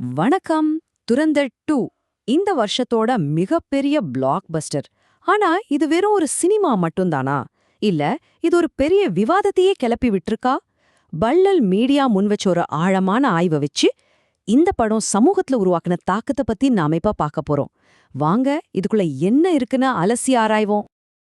வணக்கம். துரந்தர் 2 இந்த வருஷத்தோட மிகப்பெரிய பிளாக் பஸ்டர். ஆனா இது வெறும் ஒரு சினிமா மட்டும்தானா? இல்ல இது ஒரு பெரிய விவாதத்தையே கிளப்பி விட்டுருக்கா? வள்ளல் மீடியா முன்வச்ச ஒரு ஆழமான ஆய்வை வச்சு இந்த படம் சமூகத்துல உருவாக்குன தாக்கத்தை பத்தி நாம இப்ப பார்க்க போறோம். வாங்க இதுக்குள்ள என்ன இருக்குன்னு அலசி ஆராய்வோம்.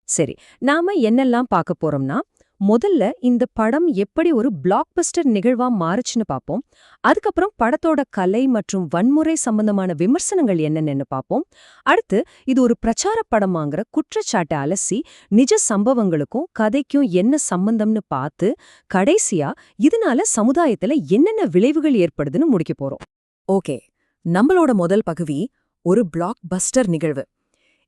சரி, நாம என்னெல்லாம் பார்க்க போறோம்னா, முதல்ல இந்த படம் எப்படி ஒரு பிளாக்பஸ்டர் நிகழ்வா மாறுச்சுன்னு பார்ப்போம். அதுக்கப்புறம் படத்தோட கலை மற்றும் வன்முறை சம்பந்தமான விமர்சனங்கள் என்னென்னு பார்ப்போம். அடுத்து இது ஒரு பிரச்சார படமாங்கிற குற்றச்சாட்டை அலசி நிஜ சம்பவங்களுக்கும் கதைக்கும் என்ன சம்பந்தம்னு பார்த்து கடைசியா இதனால சமுதாயத்துல என்னென்ன விளைவுகள் ஏற்படுதுன்னு முடிக்க போறோம். ஓகே, நம்மளோட முதல் பகுதி ஒரு பிளாக் பஸ்டர் நிகழ்வு.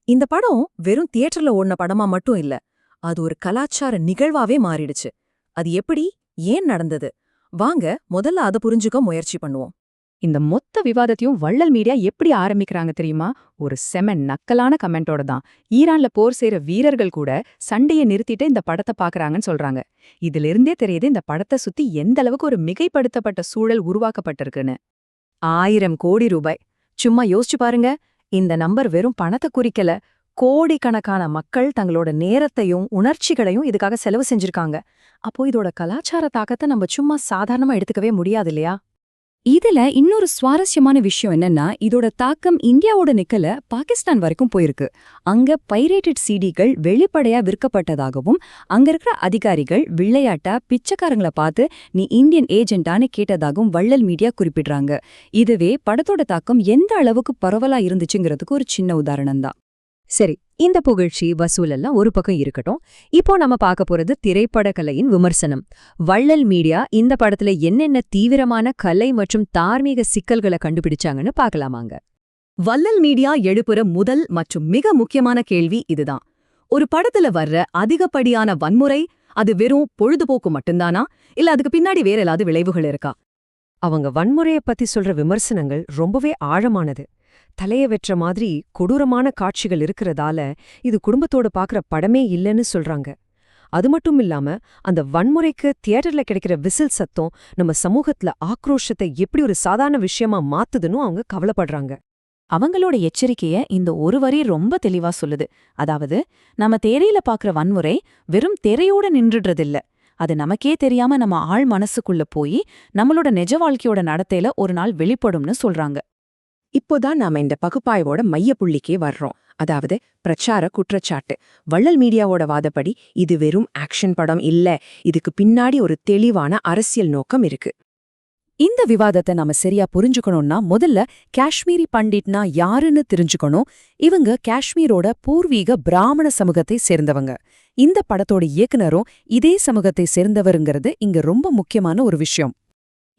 இந்த படம் வெறும் தியேட்டர்ல ஓடின படமா மட்டும் இல்ல, அது ஒரு கலாச்சார நிகழ்வாவே மாறிடுச்சு. அது எப்படி, ஏன் நடந்தது? வாங்க முதல்ல அதை புரிஞ்சுக்க முயற்சி பண்ணுவோம். இந்த மொத்த விவாதத்தையும் வள்ளல் மீடியா எப்படி ஆரம்பிக்கிறாங்க தெரியுமா? ஒரு செம நக்கலான கமெண்டோட தான். ஈரான்ல போர் செய்யற வீரர்கள் கூட சண்டையை நிறுத்திட்டு இந்த படத்தை பாக்குறாங்கன்னு சொல்றாங்க. இதிலிருந்தே தெரியுது இந்த படத்தை சுத்தி எந்த அளவுக்கு ஒரு மிகைப்படுத்தப்பட்ட சூழல் உருவாக்கப்பட்டிருக்குன்னு. 1000 கோடி ரூபாய். சும்மா யோசிச்சு பாருங்க. இந்த நம்பர் வெறும் பணத்தை குறிக்கல, கோடிக்கணக்கான மக்கள் தங்களோட நேரத்தையும் உணர்ச்சிகளையும் இதுக்காக செலவு செஞ்சிருக்காங்க. அப்போ இதோட கலாச்சார தாக்கத்தை நம்ம சும்மா சாதாரணமா எடுத்துக்கவே முடியாது இல்லையா? இதுல இன்னொரு சுவாரஸ்யமான விஷயம் என்னன்னா, இதோட தாக்கம் இந்தியாவோட நிக்கல பாகிஸ்தான் வரைக்கும் போயிருக்கு. அங்க பைரேட்டட் சிடிகள் வெளிப்படையா விற்கப்பட்டதாகவும் அங்க இருக்கிற அதிகாரிகள் விளையாட்டா பிச்சைக்காரங்களை பார்த்து நீ இந்தியன் ஏஜென்டான்னு கேட்டதாகவும் வள்ளல் மீடியா குறிப்பிடுறாங்க. இதுவே படத்தோட தாக்கம் எந்த அளவுக்கு பரவலா இருந்துச்சுங்கிறதுக்கு ஒரு சின்ன உதாரணம் தான். சரி, இந்த புகழ்ச்சி வசூல் எல்லாம் ஒரு பக்கம் இருக்கட்டும். இப்போ நம்ம பார்க்க போறது திரைப்பட கலையின் விமர்சனம். வள்ளல் மீடியா இந்த படத்துல என்னென்ன தீவிரமான கலை மற்றும் தார்மீக சிக்கல்களை கண்டுபிடிச்சாங்கன்னு பார்க்கலாமாங்க. வள்ளல் மீடியா எழுப்புற முதல் மற்றும் மிக முக்கியமான கேள்வி இதுதான். ஒரு படத்துல வர்ற அதிகப்படியான வன்முறை அது வெறும் பொழுதுபோக்கு மட்டும்தானா, இல்ல அதுக்கு பின்னாடி வேற ஏதாவது விளைவுகள் இருக்கா? அவங்க வன்முறைய பத்தி சொல்ற விமர்சனங்கள் ரொம்பவே ஆழமானது. தலைய வெற்ற மாதிரி கொடூரமான காட்சிகள் இருக்கிறதால இது குடும்பத்தோட பாக்குற படமே இல்லைன்னு சொல்றாங்க. அது மட்டும் இல்லாம அந்த வன்முறைக்கு தியேட்டர்ல கிடைக்கிற விசில் சத்தம் நம்ம சமூகத்துல ஆக்ரோஷத்தை எப்படி ஒரு சாதாரண விஷயமா மாத்துதுன்னு அவங்க கவலைப்படுறாங்க. அவங்களோட எச்சரிக்கைய இந்த ஒரு வரி ரொம்ப தெளிவா சொல்லுது. அதாவது, நம்ம திரையில பாக்குற வன்முறை வெறும் திரையோட நின்றுடுறதில்ல, அது நமக்கே தெரியாம நம்ம ஆள் மனசுக்குள்ள போய் நம்மளோட நிஜ வாழ்க்கையோட நடத்தையில ஒரு நாள் வெளிப்படும்னு சொல்றாங்க. இப்போதான் நாம இந்த பகுப்பாய்வோட மையப்புள்ளிக்கே வர்றோம். அதாவது பிரச்சார குற்றச்சாட்டு. வள்ளல் மீடியாவோட வாதப்படி இது வெறும் ஆக்ஷன் படம் இல்ல, இதுக்கு பின்னாடி ஒரு தெளிவான அரசியல் நோக்கம் இருக்கு. இந்த விவாதத்தை நாம சரியா புரிஞ்சுக்கணும்னா முதல்ல காஷ்மீரி பண்டிட்னா யாருன்னு தெரிஞ்சுக்கணும். இவங்க காஷ்மீரோட பூர்வீக பிராமண சமூகத்தை சேர்ந்தவங்க. இந்த படத்தோட இயக்குனரும் இதே சமூகத்தை சேர்ந்தவருங்கிறது இங்க ரொம்ப முக்கியமான ஒரு விஷயம்.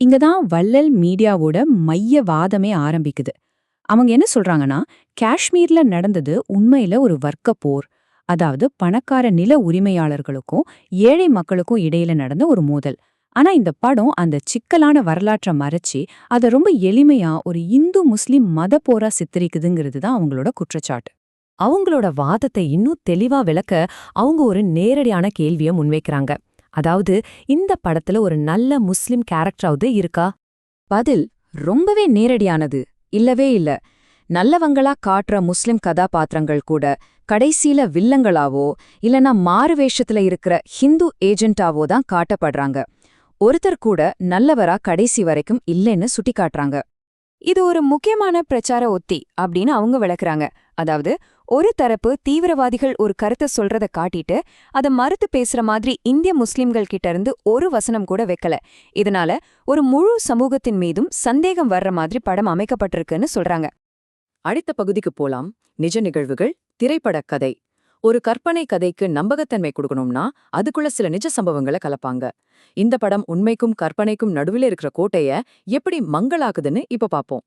இங்கதான் வள்ளல் மீடியாவோட மைய வாதமே ஆரம்பிக்குது. அவங்க என்ன சொல்றாங்கன்னா, காஷ்மீர்ல நடந்தது உண்மையில ஒரு வர்க்க போர். அதாவது பணக்கார நில உரிமையாளர்களுக்கும் ஏழை மக்களுக்கும் இடையில நடந்த ஒரு மோதல். ஆனா இந்த படம் அந்த சிக்கலான வரலாற்றை மறைச்சி அதை ரொம்ப எளிமையா ஒரு இந்து முஸ்லிம் மத போரா சித்தரிக்குதுங்கிறது தான் அவங்களோட குற்றச்சாட்டு. அவங்களோட வாதத்தை இன்னும் தெளிவா விளக்க அவங்க ஒரு நேரடியான கேள்வியை முன்வைக்கிறாங்க. அதாவது, இந்த படத்துல ஒரு நல்ல முஸ்லிம் கேரக்டராவது இருக்கா? பதில் ரொம்பவே நேரடியானது. இல்லவே இல்ல. நல்லவங்களா காட்டுற முஸ்லிம் கதாபாத்திரங்கள் கூட கடைசியில வில்லங்களாவோ இல்லனா மாறுவேஷத்துல இருக்கிற ஹிந்து ஏஜென்டாவோ தான் காட்டப்படுறாங்க. ஒருத்தர் கூட நல்லவரா கடைசி வரைக்கும் இல்லைன்னு சுட்டிக்காட்டுறாங்க. இது ஒரு முக்கியமான பிரச்சார ஒத்தி அப்படின்னு அவங்க விளக்குறாங்க. அதாவது, ஒரு தரப்பு தீவிரவாதிகள் ஒரு கருத்தை சொல்றத காட்டிட்டு அதை மறுத்து பேசுற மாதிரி இந்திய முஸ்லிம்கள் கிட்ட இருந்து ஒரு வசனம் கூட வைக்கல. இதனால ஒரு முழு சமூகத்தின் மீதும் சந்தேகம் வர்ற மாதிரி படம் அமைக்கப்பட்டிருக்குன்னு சொல்றாங்க. அடுத்த பகுதிக்கு போலாம். நிஜ நிகழ்வுகள், திரைப்பட கதை. ஒரு கற்பனை கதைக்கு நம்பகத்தன்மை கொடுக்கணும்னா அதுக்குள்ள சில நிஜ சம்பவங்களை கலப்பாங்க. இந்த படம் உண்மைக்கும் கற்பனைக்கும் நடுவில் இருக்கிற கோட்டைய எப்படி மங்களாக்குதுன்னு இப்ப பாப்போம்.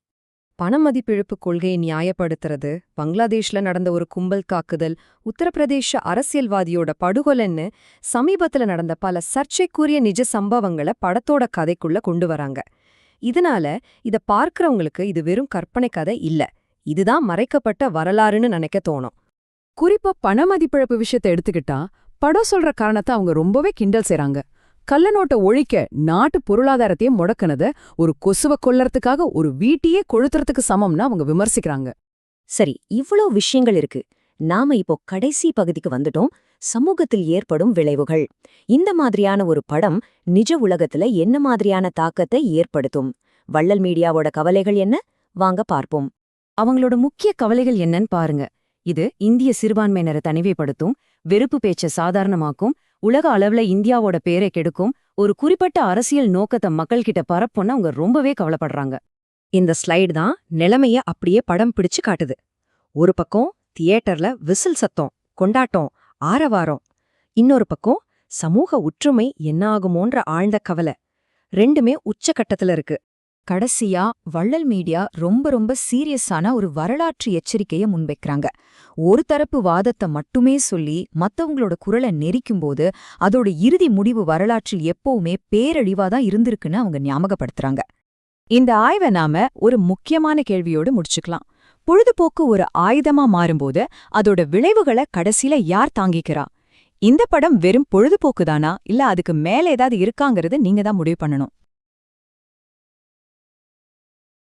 பணமதிப்பிழப்பு கொள்கையை நியாயப்படுத்துறது, பங்களாதேஷ்ல நடந்த ஒரு கும்பல் தாக்குதல், உத்தரப்பிரதேச அரசியல்வாதியோட படுகொலைன்னு சமீபத்துல நடந்த பல சர்ச்சைக்குரிய நிஜ சம்பவங்களை படத்தோட கதைக்குள்ள கொண்டு வராங்க. இதனால இத பார்க்கறவங்களுக்கு இது வெறும் கற்பனை கதை இல்ல, இதுதான் மறைக்கப்பட்ட வரலாறுன்னு நினைக்க தோணும். குறிப்பா பணமதிப்பிழப்பு விஷயத்தை எடுத்துக்கிட்டா படம் சொல்ற காரணத்தை அவங்க ரொம்பவே கிண்டல் செய்றாங்க. கள்ளநோட்டை ஒழிக்க நாட்டு பொருளாதாரத்தையே முடக்குனத ஒரு கொசுவ கொல்லறதுக்காக ஒரு வீட்டையே கொளுத்துறதுக்கு சமம்னு அவங்க விமர்சிக்கிறாங்க. சரி, இவ்ளோ விஷயங்கள் இருக்கு. நாம இப்போ கடைசி பகுதிக்கு வந்துட்டோம். சமூகத்தில் ஏற்படும் விளைவுகள். இந்த மாதிரியான ஒரு படம் நிஜ உலகத்துல என்ன மாதிரியான தாக்கத்தை ஏற்படுத்தும்? வள்ளல் மீடியாவோட கவலைகள் என்ன? வாங்க பார்ப்போம். அவங்களோட முக்கிய கவலைகள் என்னன்னு பாருங்க. இது இந்திய சிறுபான்மையினரை தனிமைப்படுத்தும், வெறுப்பு பேச்ச சாதாரணமாக்கும், உலக அளவுல இந்தியாவோட பேரை கெடுக்கும், ஒரு குறிப்பிட்ட அரசியல் நோக்கத்தை மக்கள்கிட்ட பரப்புன்னு அவங்க ரொம்பவே கவலைப்படுறாங்க. இந்த ஸ்லைடு தான் நிலைமைய அப்படியே படம் பிடிச்சு காட்டுது. ஒரு பக்கம் தியேட்டர்ல விசில் சத்தம், கொண்டாட்டம், ஆரவாரம். இன்னொரு பக்கம் சமூக ஒற்றுமை என்ன ஆகுமோன்ற ஆழ்ந்த கவலை. ரெண்டுமே உச்சகட்டத்துல இருக்கு. கடைசியா வள்ளல் மீடியா ரொம்ப சீரியஸான ஒரு வரலாற்று எச்சரிக்கைய முன்வைக்கிறாங்க. ஒரு தரப்பு வாதத்தை மட்டுமே சொல்லி மத்தவங்களோட குரலை நெரிக்கும்போது அதோட இறுதி முடிவு வரலாற்றில் எப்பவுமே பேரழிவாதான் இருந்திருக்குன்னு அவங்க ஞாபகப்படுத்துறாங்க. இந்த ஆய்வை நாம ஒரு முக்கியமான கேள்வியோடு முடிச்சுக்கலாம். பொழுதுபோக்கு ஒரு ஆயுதமா மாறும்போது அதோட விளைவுகளை கடைசியில யார் தாங்கிக்கிறா? இந்த படம் வெறும் பொழுதுபோக்குதானா இல்ல அதுக்கு மேல ஏதாவது இருக்காங்கிறது நீங்க தான் முடிவு பண்ணணும்.